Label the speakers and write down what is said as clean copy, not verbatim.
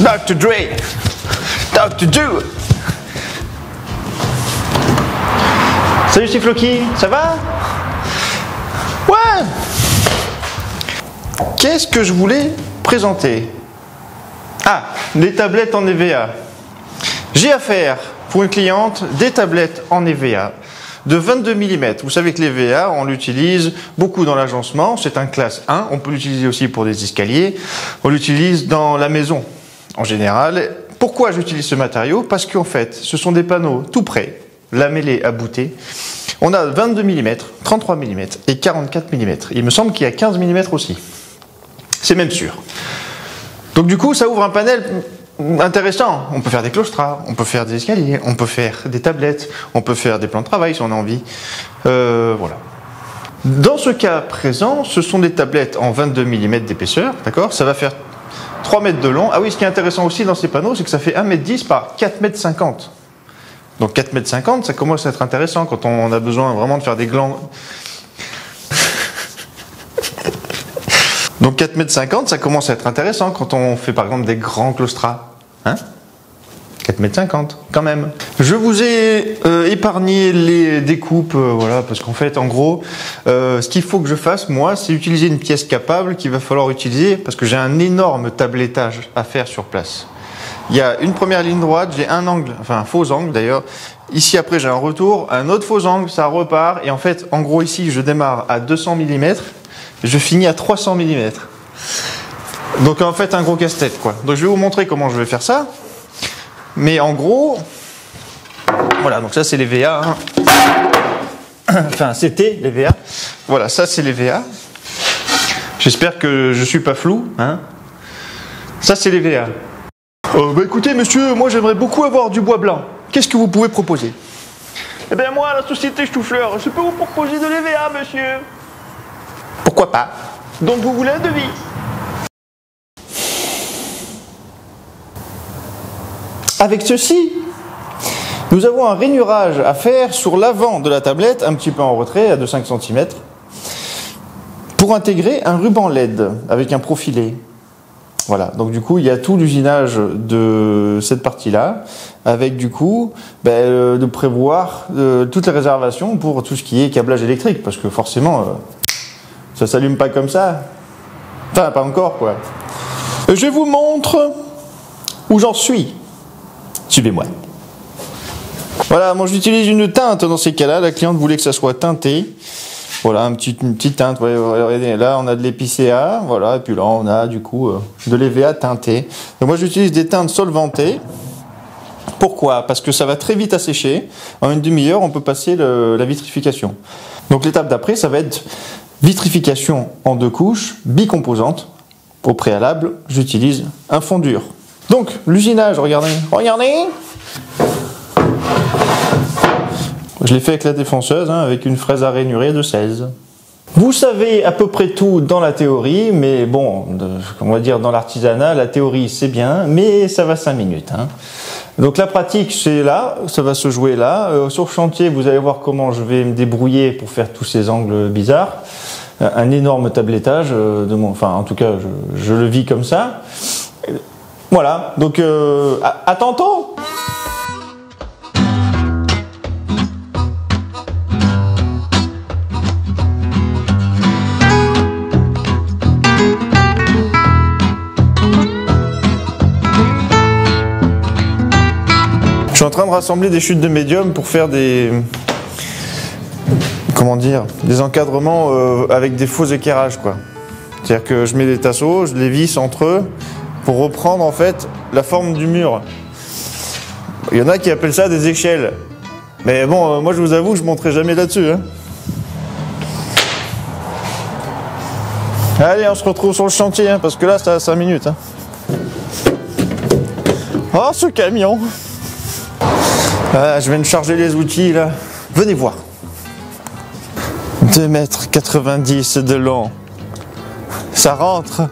Speaker 1: Dr. Dre, Dr. Drew. Salut, c'est Floki, ça va? Ouais. Qu'est-ce que je voulais présenter? Ah, les tablettes en EVA. J'ai affaire pour une cliente des tablettes en EVA de 22 mm. Vous savez que l'EVA, on l'utilise beaucoup dans l'agencement, c'est un classe 1, on peut l'utiliser aussi pour des escaliers, on l'utilise dans la maison en général. Pourquoi j'utilise ce matériau? Parce qu'en fait, ce sont des panneaux tout prêts, lamellés à bouter. On a 22 mm, 33 mm et 44 mm. Il me semble qu'il y a 15 mm aussi. C'est même sûr. Donc du coup, ça ouvre un panel intéressant. On peut faire des claustras, on peut faire des escaliers, on peut faire des tablettes, on peut faire des plans de travail si on a envie. Voilà. Dans ce cas présent, ce sont des tablettes en 22 mm d'épaisseur, d'accord? Ça va faire 3 mètres de long. Ah oui, ce qui est intéressant aussi dans ces panneaux, c'est que ça fait 1,10 m par 4,50 m. Donc 4,50 m, ça commence à être intéressant quand on a besoin vraiment de faire des glands. Donc 4,50 m, ça commence à être intéressant quand on fait par exemple des grands claustras. Hein? 4,50 m, quand même. Je vous ai épargné les découpes, voilà, parce qu'en fait, en gros, ce qu'il faut que je fasse, moi, c'est utiliser une pièce capable qu'il va falloir utiliser, parce que j'ai un énorme tablettage à faire sur place. Il y a une première ligne droite, j'ai un angle, enfin un faux angle d'ailleurs. Ici après j'ai un retour, un autre faux angle, ça repart. Et en fait, en gros ici, je démarre à 200 mm, je finis à 300 mm. Donc en fait un gros casse-tête quoi. Donc je vais vous montrer comment je vais faire ça. Mais en gros, voilà, donc ça c'est les VA. Hein. Enfin c'était les VA. Voilà, ça c'est les VA. J'espère que je suis pas flou. Hein. Ça c'est les VA. Bah écoutez monsieur, moi j'aimerais beaucoup avoir du bois blanc. Qu'est-ce que vous pouvez proposer? Eh bien moi, la société Ch'toufleur, je peux vous proposer de l'EVA monsieur. Pourquoi pas? Donc vous voulez un devis? Avec ceci, nous avons un rainurage à faire sur l'avant de la tablette, un petit peu en retrait, à 2,5 cm, pour intégrer un ruban LED avec un profilé. Voilà, donc du coup, il y a tout l'usinage de cette partie-là, avec du coup, de prévoir toutes les réservations pour tout ce qui est câblage électrique, parce que forcément, ça s'allume pas comme ça. Enfin, pas encore, quoi. Je vous montre où j'en suis. Suivez-moi. Voilà, moi j'utilise une teinte dans ces cas-là. La cliente voulait que ça soit teinté. Voilà, une petite teinte. Ouais, là, on a de l'épicéa. Voilà, et puis là, on a du coup de l'EVA teinté. Donc moi, j'utilise des teintes solvantées. Pourquoi? Parce que ça va très vite à sécher. En une demi-heure, on peut passer la vitrification. Donc l'étape d'après, ça va être vitrification en 2 couches, bicomposante. Au préalable, j'utilise un fond dur. Donc, l'usinage, regardez. Regardez! Je l'ai fait avec la défonceuse, hein, avec une fraise à rainurée de 16. Vous savez à peu près tout dans la théorie, mais bon, on va dire dans l'artisanat, la théorie c'est bien, mais ça va 5 minutes. Hein. Donc la pratique c'est là, ça va se jouer là. Sur le chantier, vous allez voir comment je vais me débrouiller pour faire tous ces angles bizarres. Un énorme tablettage, enfin en tout cas je le vis comme ça. Voilà, donc à tantôt! Je suis en train de rassembler des chutes de médium pour faire des... Comment dire? Des encadrements avec des faux éclairages, quoi. C'est-à-dire que je mets des tasseaux, je les visse entre eux pour reprendre en fait la forme du mur. Il y en a qui appellent ça des échelles. Mais bon, moi je vous avoue, je ne monterai jamais là-dessus. Hein. Allez, on se retrouve sur le chantier, hein, parce que là, c'est à 5 minutes. Hein. Oh, ce camion! Ah, je viens de charger les outils, là. Venez voir. 2,90 m de long. Ça rentre.